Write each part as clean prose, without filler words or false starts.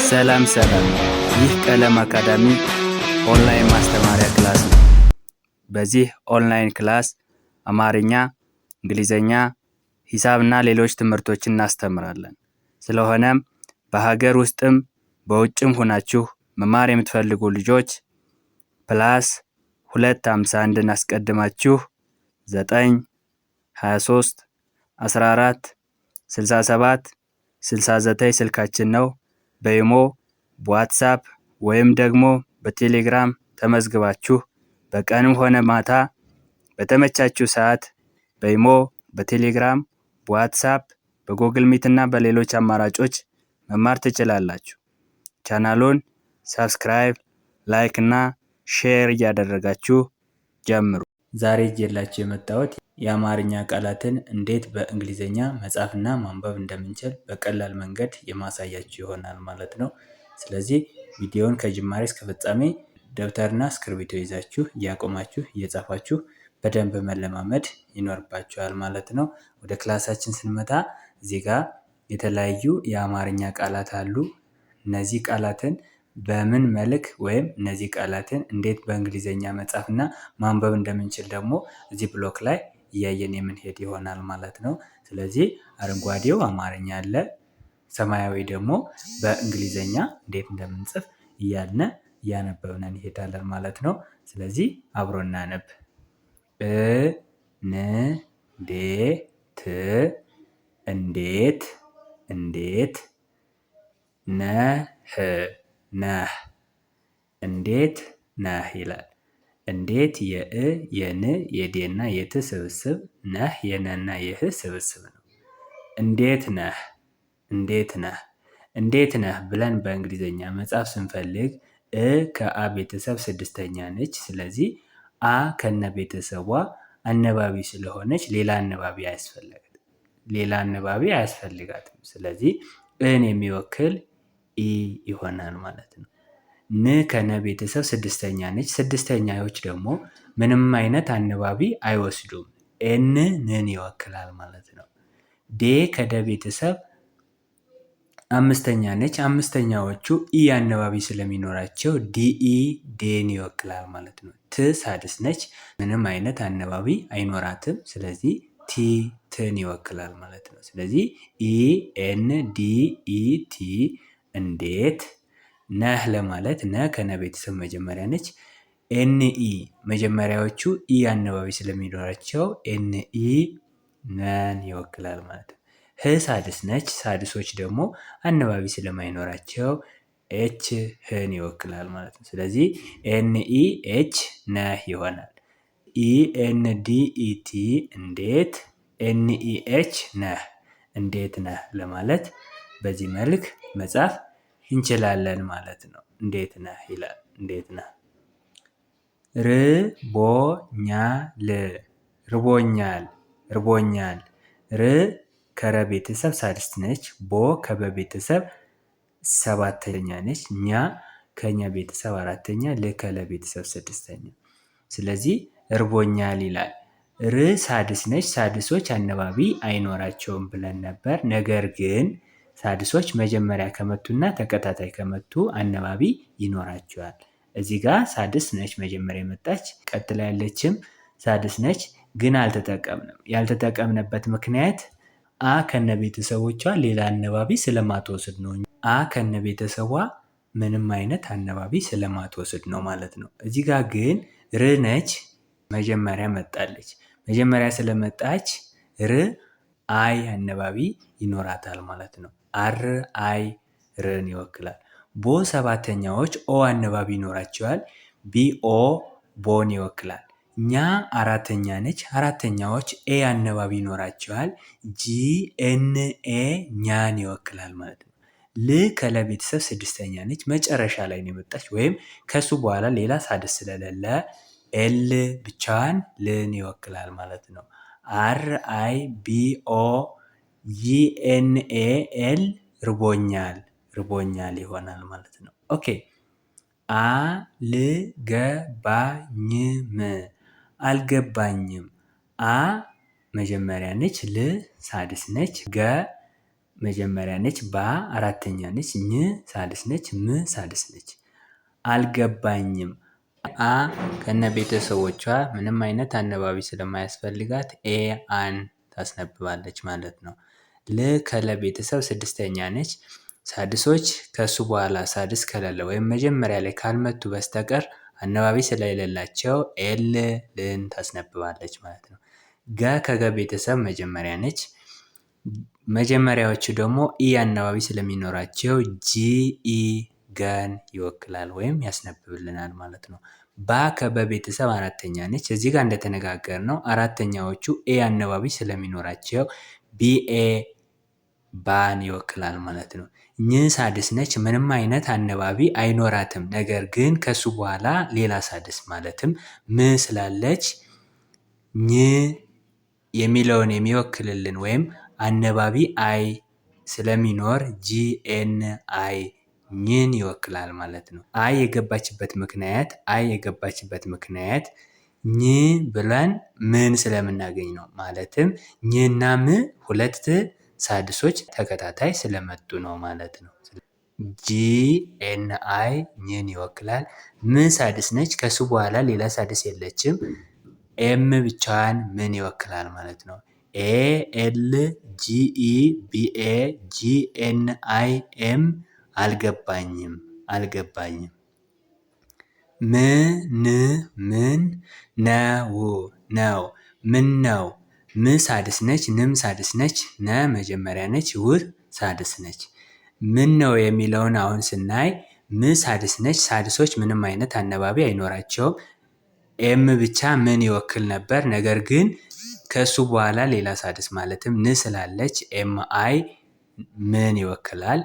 ሰላም ሰላም፣ ይህ ቀለም አካዳሚ ኦንላይን ማስተማሪያ ክላስ ነው። በዚህ ኦንላይን ክላስ አማርኛ፣ እንግሊዘኛ፣ ሂሳብና ሌሎች ትምህርቶችን እናስተምራለን። ስለሆነም በሀገር ውስጥም በውጭም ሆናችሁ መማር የምትፈልጉ ልጆች +251 አስቀድማችሁ 9 23 14 67 69 ስልካችን ነው። በኢሞ፣ በዋትስአፕ ወይም ደግሞ በቴሌግራም ተመዝግባችሁ በቀንም ሆነ ማታ በተመቻችሁ ሰዓት በኢሞ፣ በቴሌግራም፣ በዋትስአፕ፣ በጎግል ሚት እና በሌሎች አማራጮች መማር ትችላላችሁ። ቻናሉን ሰብስክራይብ፣ ላይክ እና ሼር እያደረጋችሁ ጀምሩ። ዛሬ ይዤላችሁ የመጣሁት የአማርኛ ቃላትን እንዴት በእንግሊዘኛ መጻፍና ማንበብ እንደምንችል በቀላል መንገድ የማሳያችሁ ይሆናል ማለት ነው። ስለዚህ ቪዲዮውን ከጅማሬ እስከ ፍጻሜ ደብተርና እስክርቢቶ ይዛችሁ እያቆማችሁ እየጻፋችሁ በደንብ መለማመድ ይኖርባችኋል ማለት ነው። ወደ ክላሳችን ስንመጣ እዚህ ጋር የተለያዩ የአማርኛ ቃላት አሉ። እነዚህ ቃላትን በምን መልክ ወይም እነዚህ ቃላትን እንዴት በእንግሊዘኛ መጻፍና ማንበብ እንደምንችል ደግሞ እዚህ ብሎክ ላይ እያየን የምንሄድ ይሆናል ማለት ነው። ስለዚህ አረንጓዴው አማርኛ አለ፣ ሰማያዊ ደግሞ በእንግሊዘኛ እንዴት እንደምንጽፍ እያነበብን እንሄዳለን ማለት ነው። ስለዚህ አብሮ እናነብ። እንዴት እንዴት ነህ እንዴት ነህ ይላል። እንዴት የን የዴና የት ስብስብ፣ ነህ የነና የህ ስብስብ ነው። እንዴት ነህ እንዴት ነህ እንዴት ነህ ብለን በእንግሊዘኛ መጻፍ ስንፈልግ ከአ ቤተሰብ ስድስተኛ ነች። ስለዚህ አ ከነ ቤተሰቧ አነባቢ ስለሆነች ሌላ አነባቢ አያስፈልጋትም። ስለዚህ እን የሚወክል ኢ ይሆናል ማለት ነው። ን ከነ ቤተሰብ ስድስተኛ ነች። ስድስተኛዎች ደግሞ ምንም አይነት አነባቢ አይወስዱም። ኤን ንን ይወክላል ማለት ነው። ዴ ከደ ቤተሰብ አምስተኛ ነች። አምስተኛዎቹ ኢ አነባቢ ስለሚኖራቸው ዲኢ ዴን ይወክላል ማለት ነው። ት ሳድስ ነች። ምንም አይነት አነባቢ አይኖራትም። ስለዚህ ቲ ትን ይወክላል ማለት ነው። ስለዚህ ኢ ኤን ዲ ኢ ቲ እንዴት ነህ ለማለት ነ ከነ ቤተሰብ መጀመሪያ ነች። ኤንኢ መጀመሪያዎቹ ኢ አነባቢ ስለሚኖራቸው ኤንኢ ነን ይወክላል ማለት ነው። ህ ሳድስ ነች። ሳድሶች ደግሞ አነባቢ ስለማይኖራቸው ኤች ህን ይወክላል ማለት ነው። ስለዚህ ኤንኢ ኤች ነህ ይሆናል። ኢ ኤን ዲ ኢ ቲ እንዴት፣ ኤንኢ ኤች ነህ እንዴት ነህ ለማለት በዚህ መልክ መጻፍ እንችላለን ማለት ነው። እንዴት ነህ ይላል። እንዴት ነህ። ርቦኛል። ር ከረ ቤተሰብ ሳድስት ነች። ቦ ከበ ቤተሰብ ሰባተኛ ነች። ኛ ከኛ ቤተሰብ አራተኛ፣ ል ከለ ቤተሰብ ስድስተኛ። ስለዚህ እርቦኛል ይላል። ር ሳድስ ነች። ሳድሶች አነባቢ አይኖራቸውም ብለን ነበር። ነገር ግን ሳድሶች መጀመሪያ ከመቱና ተከታታይ ከመቱ አነባቢ ይኖራቸዋል። እዚህ ጋር ሳድስ ነች መጀመሪያ የመጣች፣ ቀጥላ ያለችም ሳድስ ነች። ግን አልተጠቀምንም። ያልተጠቀምንበት ምክንያት አ ከነ ቤተሰቦቿ ሌላ አነባቢ ስለማትወስድ ነው። አ ከነ ቤተሰቧ ምንም አይነት አነባቢ ስለማትወስድ ነው ማለት ነው። እዚህ ጋር ግን ር ነች መጀመሪያ መጣለች። መጀመሪያ ስለመጣች ር አይ አነባቢ ይኖራታል ማለት ነው። አር አይ ርን ይወክላል። ቦ ሰባተኛዎች ኦ አነባቢ ይኖራቸዋል። ቢኦ ቦን ይወክላል። ኛ አራተኛ ነች። አራተኛዎች ኤ አነባቢ ይኖራቸዋል። ጂ ኤን ኤ ኛን ይወክላል ማለት ነው። ል ከለ ቤተሰብ ስድስተኛ ነች። መጨረሻ ላይ ነው የመጣች ወይም ከሱ በኋላ ሌላ ሳድስ ስለሌለ ኤል ብቻዋን ልን ይወክላል ማለት ነው። አር አይ ቢ ኦ ጂ ኤን ኤ ኤል ርቦኛል ይሆናል ማለት ነው። ኦኬ። አልገባኝም። አ መጀመሪያ ነች። ል ሳድስ ነች። ገ መጀመሪያ ነች። ባ አራተኛ ነች። ኝ ሳድስ ነች። ም ሳድስ ነች። አልገባኝም። አ ከነ ቤተሰቦቿ ምንም አይነት አነባቢ ስለማያስፈልጋት ኤ አን ታስነብባለች ማለት ነው። ል ከለ ቤተሰብ ስድስተኛ ነች። ሳድሶች ከሱ በኋላ ሳድስ ከሌለ ወይም መጀመሪያ ላይ ካልመጡ በስተቀር አነባቢ ስለሌላቸው ኤል ልን ታስነብባለች ማለት ነው። ገ ከገ ቤተሰብ መጀመሪያ ነች። መጀመሪያዎቹ ደግሞ ኢ አነባቢ ስለሚኖራቸው ጂ ኢ ገን ይወክላል ወይም ያስነብብልናል ማለት ነው። ባ ከበ ቤተሰብ አራተኛ ነች። እዚህ ጋር እንደተነጋገርነው አራተኛዎቹ ኤ አነባቢ ስለሚኖራቸው ቢኤ ባን ይወክላል ማለት ነው። ኝ ሳድስ ነች። ምንም አይነት አነባቢ አይኖራትም። ነገር ግን ከሱ በኋላ ሌላ ሳድስ ማለትም ም ስላለች ኝ የሚለውን የሚወክልልን ወይም አነባቢ አይ ስለሚኖር ጂኤን አይ ኝን ይወክላል ማለት ነው። አይ የገባችበት ምክንያት ኝ ብለን ምን ስለምናገኝ ነው። ማለትም ኝና ም ሁለት ሳድሶች ተከታታይ ስለመጡ ነው ማለት ነው። ጂኤን አይ ኝን ይወክላል። ም ሳድስ ነች። ከሱ በኋላ ሌላ ሳድስ የለችም። ኤም ብቻዋን ምን ይወክላል ማለት ነው። ኤ ኤል ጂኢ ቢኤ ጂኤን አይ ኤም አልገባኝም። ምን ነው ምን ነው። ም ሳድስ ነች። ንም ሳድስ ነች። ነ መጀመሪያ ነች። ው ሳድስ ነች። ምን ነው የሚለውን አሁን ስናይ ም ሳድስ ነች። ሳድሶች ምንም አይነት አነባቢ አይኖራቸውም። ኤም ብቻ ምን ይወክል ነበር። ነገር ግን ከሱ በኋላ ሌላ ሳድስ ማለትም ን ስላለች ኤም አይ ምን ይወክላል።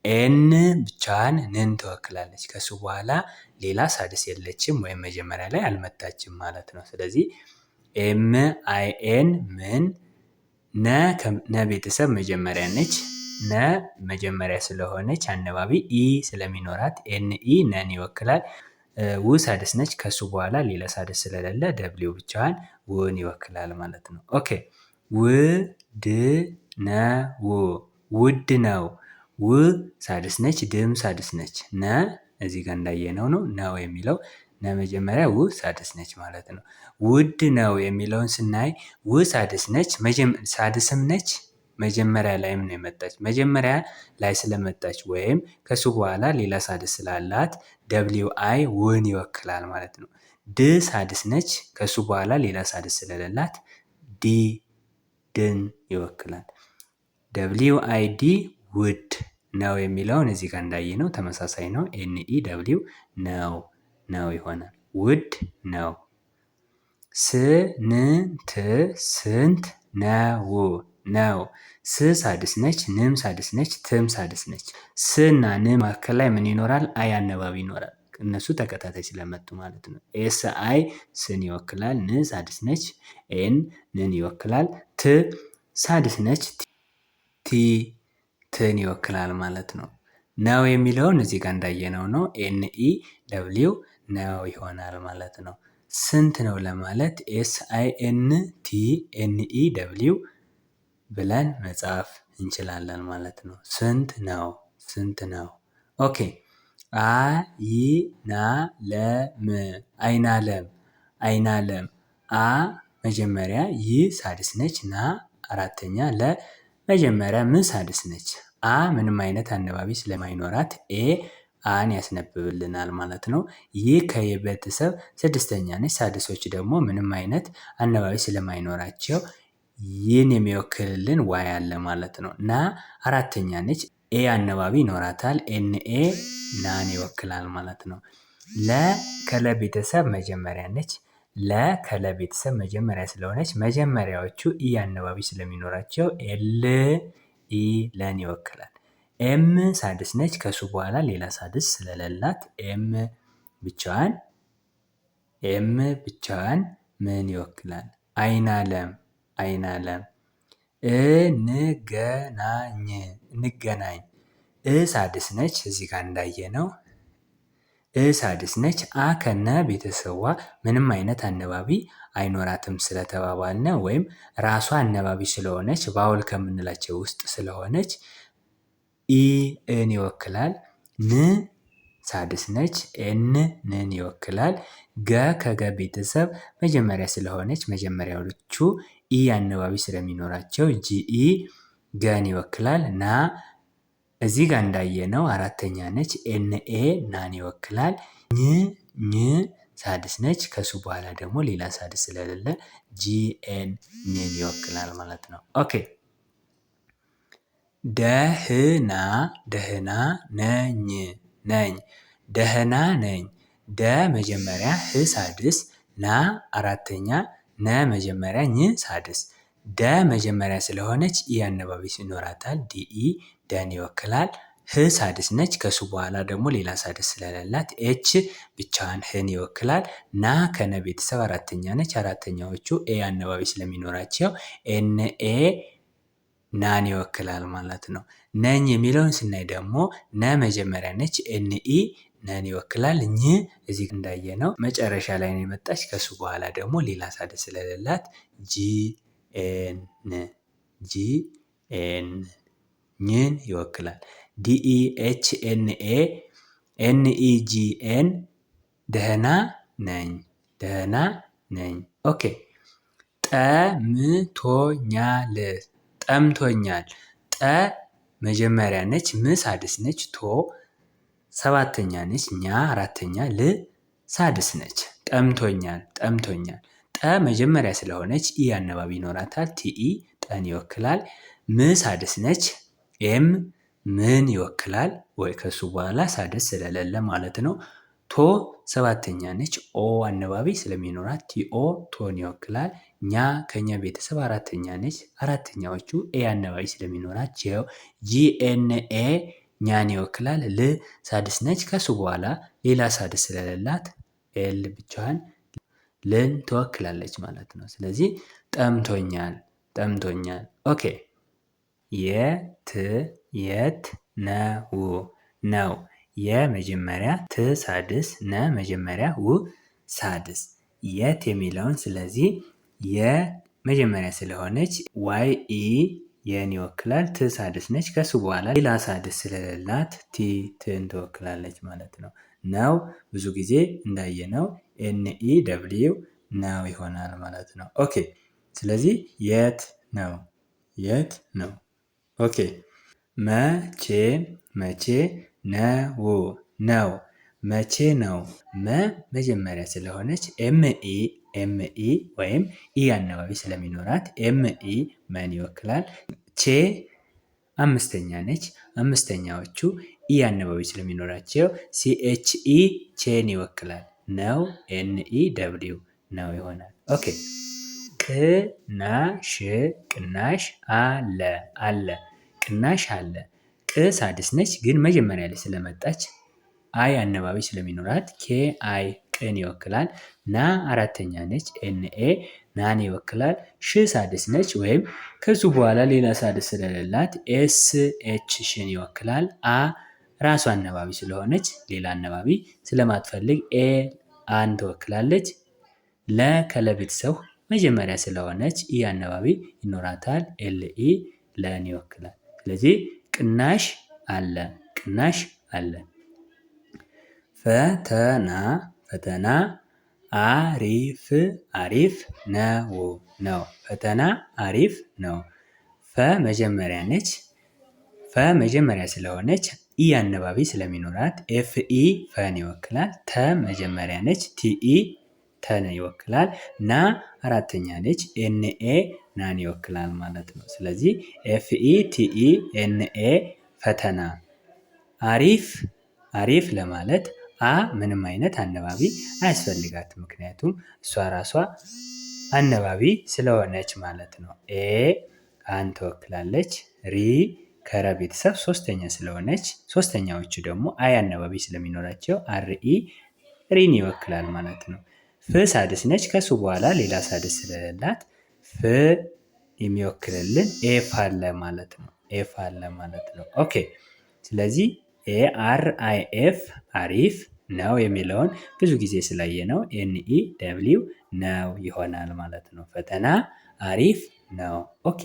ኤን ብቻዋን ንን ትወክላለች። ከሱ በኋላ ሌላ ሳድስ የለችም ወይም መጀመሪያ ላይ አልመጣችም ማለት ነው። ስለዚህ ኤም አይ ኤን ምን። ነ ቤተሰብ መጀመሪያ ነች። ነ መጀመሪያ ስለሆነች አነባቢ ኢ ስለሚኖራት ኤን ኢ ነን ይወክላል። ው ሳድስ ነች። ከሱ በኋላ ሌላ ሳድስ ስለሌለ ደብሊው ብቻዋን ውን ይወክላል ማለት ነው። ኦኬ ውድ ነው ውድ ነው። ው ሳድስ ነች። ድም ሳድስ ነች። ነ እዚህ ጋር እንዳየነው ነው የሚለው ነ መጀመሪያ ው ሳድስ ነች ማለት ነው። ውድ ነው የሚለውን ስናይ ው ሳድስ ነች። ሳድስም ነች። መጀመሪያ ላይም ነው የመጣች። መጀመሪያ ላይ ስለመጣች ወይም ከሱ በኋላ ሌላ ሳድስ ስላላት ደብሊው አይ ውን ይወክላል ማለት ነው። ድ ሳድስ ነች። ከሱ በኋላ ሌላ ሳድስ ስለሌላት ዲ ድን ይወክላል። ደብሊው አይ ዲ ውድ ነው የሚለውን እዚህ ጋር እንዳየነው ተመሳሳይ ነው። ኤን ኢ ደብሊው ነው ይሆናል። ውድ ነው። ስንት ነው። ስ ሳድስ ነች። ንም ሳድስ ነች። ትም ሳድስ ነች። ስ እና ን መካከል ላይ ምን ይኖራል? አይ አነባቢ ይኖራል። እነሱ ተከታታይ ስለመጡ ማለት ነው። ኤስ አይ ስን ይወክላል። ን ሳድስ ነች። ኤን ንን ይወክላል። ት ሳድስ ነች። ቲ ትን ይወክላል ማለት ነው። ነው የሚለውን እዚህ ጋር እንዳየነው ነው። ኤን ኢ ደብሊው ነው ይሆናል ማለት ነው። ስንት ነው ለማለት ኤስ አይ ኤን ቲ ኤን ኢ ደብሊው ብለን መጻፍ እንችላለን ማለት ነው። ስንት ነው። ኦኬ አይናለም አ መጀመሪያ ይ ሳድስ ነች። ና አራተኛ ለ መጀመሪያ ም ሳድስ ነች። አ ምንም አይነት አነባቢ ስለማይኖራት ኤ አን ያስነብብልናል ማለት ነው። ይህ ከየቤተሰብ ስድስተኛ ነች። ሳድሶች ደግሞ ምንም አይነት አነባቢ ስለማይኖራቸው ይህን የሚወክልልን ዋይ አለ ማለት ነው። ና አራተኛ ነች። ኤ አነባቢ ይኖራታል። ኤን ኤ ናን ይወክላል ማለት ነው። ለ ከለ ቤተሰብ መጀመሪያ ነች። ለ ከለ ቤተሰብ መጀመሪያ ስለሆነች መጀመሪያዎቹ ኢ አነባቢ ስለሚኖራቸው ኤል ኢ ለን ይወክላል። ኤም ሳድስ ነች። ከሱ በኋላ ሌላ ሳድስ ስለሌላት ኤም ብቻዋን ምን ይወክላል? አይናለም። እንገናኝ። ሳድስ ነች። እዚህ ጋር እንዳየነው ሳድስ ነች። አ ከነ ቤተሰቧ ምንም አይነት አነባቢ አይኖራትም ስለተባባልነ ወይም ራሷ አነባቢ ስለሆነች ባውል ከምንላቸው ውስጥ ስለሆነች ኢን ይወክላል። ን ሳድስ ነች። ንን ይወክላል። ገ ከገ ቤተሰብ መጀመሪያ ስለሆነች መጀመሪያዎቹ ኢ አነባቢ ስለሚኖራቸው ጂኢ ገን ይወክላል። ና እዚህ ጋር እንዳየነው አራተኛ ነች። ኤንኤ ናን ይወክላል። ኝ ሳድስ ነች። ከሱ በኋላ ደግሞ ሌላ ሳድስ ስለሌለ ጂኤን ኝን ይወክላል ማለት ነው። ኦኬ ደህና ደህና ነኝ ነኝ ደህና ነኝ። ደ መጀመሪያ ህ ሳድስ ና አራተኛ ነ መጀመሪያ ኝ ሳድስ ደ መጀመሪያ ስለሆነች ኢ አነባቢ ይኖራታል። ዲኢ ደን ይወክላል። ህ ሳድስ ነች። ከሱ በኋላ ደግሞ ሌላ ሳድስ ስለሌላት ኤች ብቻዋን ህን ይወክላል። ና ከነ ቤተሰብ አራተኛ ነች። አራተኛዎቹ ኤ አነባቢ ስለሚኖራቸው ኤንኤ ናን ይወክላል ማለት ነው። ነኝ የሚለውን ስናይ ደግሞ ነ መጀመሪያ ነች። ኤንኢ ነን ይወክላል። ኝ እዚህ እንዳየነው መጨረሻ ላይ ነው የመጣች። ከሱ በኋላ ደግሞ ሌላ ሳድስ ስለሌላት ጂኤን ኝን ይወክላል። ዲኢኤችኤንኤ ኤንኢጂኤን ደህና ነኝ ደህና ነኝ። ኦኬ ጠምቶኛል ጠምቶኛል። ጠ መጀመሪያ ነች። ም ሳድስ ነች። ቶ ሰባተኛ ነች። ኛ አራተኛ ል ሳድስ ነች። ጠምቶኛል ጠምቶኛል። ጠ መጀመሪያ ስለሆነች ኢ አነባቢ ይኖራታል። ቲኢ ጠን ይወክላል። ም ሳድስ ነች። ኤም ምን ይወክላል ወይ ከሱ በኋላ ሳድስ ስለሌለ ማለት ነው። ቶ ሰባተኛ ነች። ኦ አነባቢ ስለሚኖራት ቲኦ ቶን ይወክላል። ኛ ከኛ ቤተሰብ አራተኛ ነች። አራተኛዎቹ ኤ አነባቢ ስለሚኖራቸው ጂኤንኤ ኛን ይወክላል። ል ሳድስ ነች። ከሱ በኋላ ሌላ ሳድስ ስለሌላት ኤል ብቻዋን ልን ትወክላለች ማለት ነው። ስለዚህ ጠምቶኛል ጠምቶኛል። ኦኬ የት ነው ነው የመጀመሪያ ት ሳድስ ነ መጀመሪያ ው ሳድስ የት የሚለውን ስለዚህ የመጀመሪያ ስለሆነች ዋይ ኢ የን ይወክላል። ት ሳድስ ነች። ከሱ በኋላ ሌላ ሳድስ ስለሌላት ቲ ትን ትወክላለች ማለት ነው። ነው ብዙ ጊዜ እንዳየነው ኤንኢ ደብሊው ነው ይሆናል ማለት ነው። ኦኬ ስለዚህ የት ነው የት ነው። ኦኬ መቼ ነው ነው መቼ ነው። መ መጀመሪያ ስለሆነች ኤምኢ ወይም ኢ አነባቢ ስለሚኖራት ኤምኢ መን ይወክላል። ቼ አምስተኛ ነች። አምስተኛዎቹ ኢ አነባቢ ስለሚኖራቸው ሲኤችኢ ቼን ይወክላል። ነው ኤንኢ ደብሊው ነው ይሆናል። ኦኬ ቅናሽ አለ አለ ቅናሽ አለ። ቅ ሳድስ ነች ግን መጀመሪያ ላይ ስለመጣች አይ አነባቢ ስለሚኖራት ኬ አይ ቅን ይወክላል። ና አራተኛ ነች። ኤንኤ ናን ይወክላል። ሽ ሳድስ ነች ወይም ከሱ በኋላ ሌላ ሳድስ ስለሌላት ኤስ ኤች ሽን ይወክላል። አ ራሷ አነባቢ ስለሆነች ሌላ አነባቢ ስለማትፈልግ ኤ አን ትወክላለች። ለ ከለቤተሰብ መጀመሪያ ስለሆነች ኢ አነባቢ ይኖራታል። ኤልኢ ለን ይወክላል። ስለዚህ ቅናሽ አለ ቅናሽ አለ። ፈተና አሪፍ ነው ፈተና አሪፍ ነው። ፈ መጀመሪያ ነች። ፈ መጀመሪያ ስለሆነች ኢ አነባቢ ስለሚኖራት ኤፍኢ ፈን ይወክላል። ተ መጀመሪያ ነች። ቲኢ ተን ይወክላል። ና አራተኛ ነች። ኤንኤ ናን ይወክላል ማለት ነው። ስለዚህ ኤፍኢ ቲኢ ኤንኤ ፈተና። አሪፍ ለማለት አ ምንም አይነት አነባቢ አያስፈልጋትም። ምክንያቱም እሷ ራሷ አነባቢ ስለሆነች ማለት ነው። ኤ አን ትወክላለች። ሪ ከረ ቤተሰብ ሶስተኛ ስለሆነች ሶስተኛዎቹ ደግሞ አይ አነባቢ ስለሚኖራቸው አርኢ ሪን ይወክላል ማለት ነው። ፍ ሳድስ ነች። ከሱ በኋላ ሌላ ሳድስ ስለሌላት ፍ የሚወክልልን ኤፍ አለ ማለት ነው። ኤፍ አለ ማለት ነው። ኦኬ ስለዚህ ኤ አር አይ ኤፍ አሪፍ ነው የሚለውን ብዙ ጊዜ ስላየነው NEW ነው ይሆናል ማለት ነው። ፈተና አሪፍ ነው። ኦኬ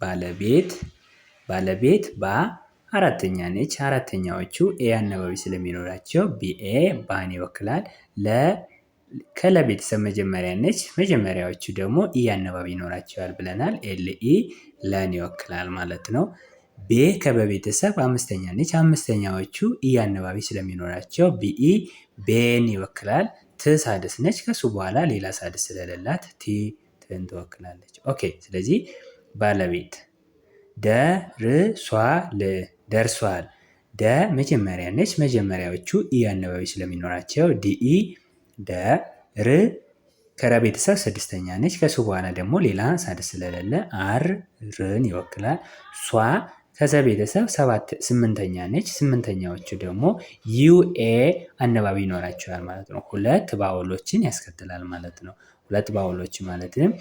ባለቤት ባለቤት አራተኛ ነች። አራተኛዎቹ ኤ አናባቢ ስለሚኖራቸው ቢኤ ባን ይወክላል። ከለቤተሰብ መጀመሪያ ነች። መጀመሪያዎቹ ደግሞ ኢ አናባቢ ይኖራቸዋል ብለናል። ኤልኢ ለን ይወክላል ማለት ነው። ቤ ከበቤተሰብ አምስተኛ ነች። አምስተኛዎቹ ኢ አናባቢ ስለሚኖራቸው ቢኢ ቤን ይወክላል። ት ሳድስ ነች። ከሱ በኋላ ሌላ ሳድስ ስለሌላት ቲ ትን ትወክላለች። ኦኬ ስለዚህ ባለቤት ደርሷል። ደ መጀመሪያ ነች። መጀመሪያዎቹ ኢ አናባቢ ስለሚኖራቸው ዲኢ ር ከረ ቤተሰብ ስድስተኛ ነች። ከሱ በኋላ ደግሞ ሌላ ሳድስ ስለሌለ አር ርን ይወክላል። ሷ ከዘ ቤተሰብ ስምንተኛ ነች። ስምንተኛዎቹ ደግሞ ዩኤ አናባቢ ይኖራቸዋል ማለት ነው። ሁለት ባውሎችን ያስከትላል ማለት ነው። ሁለት ባውሎች ማለትም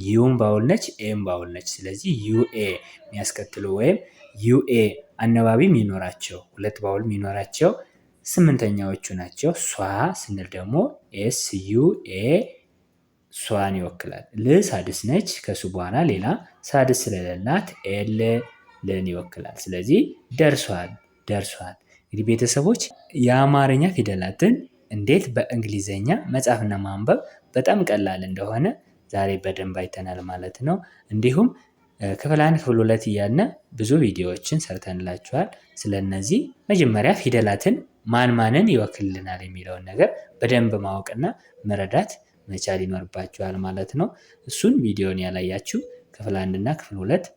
ዩም ባውል ነች፣ ኤም ባውል ነች። ስለዚህ ዩኤ የሚያስከትሉ ወይም ዩኤ አናባቢ የሚኖራቸው ሁለት ባውል የሚኖራቸው ስምንተኛዎቹ ናቸው። ሷ ስንል ደግሞ ኤስ ዩ ኤ ሷን ይወክላል። ል ሳድስ ነች። ከሱ በኋላ ሌላ ሳድስ ስለሌላት ኤል ልን ይወክላል። ስለዚህ ደርሷል። እንግዲህ ቤተሰቦች የአማርኛ ፊደላትን እንዴት በእንግሊዘኛ መጻፍና ማንበብ በጣም ቀላል እንደሆነ ዛሬ በደንብ አይተናል ማለት ነው። እንዲሁም ክፍል 1 ክፍል 2 እያልን ብዙ ቪዲዮዎችን ሰርተንላችኋል። ስለነዚህ መጀመሪያ ፊደላትን ማንን ይወክልልናል የሚለውን ነገር በደንብ ማወቅና መረዳት መቻል ይኖርባችኋል ማለት ነው። እሱን ቪዲዮን ያላያችሁ ክፍል 1 እና ክፍል 2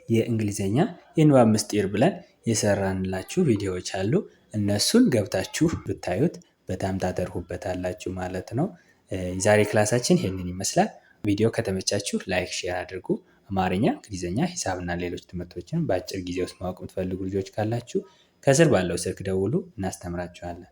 የእንግሊዘኛ የንባብ ምስጢር ብለን የሰራንላችሁ ቪዲዮዎች አሉ። እነሱን ገብታችሁ ብታዩት በጣም ታተርፉበታላችሁ ማለት ነው። ዛሬ ክላሳችን ይሄንን ይመስላል። ቪዲዮ ከተመቻችሁ ላይክ፣ ሼር አድርጉ። አማርኛ፣ እንግሊዘኛ፣ ሂሳብና ሌሎች ትምህርቶችን በአጭር ጊዜ ውስጥ ማወቅ የምትፈልጉ ልጆች ካላችሁ ከስር ባለው ስልክ ደውሉ፣ እናስተምራችኋለን።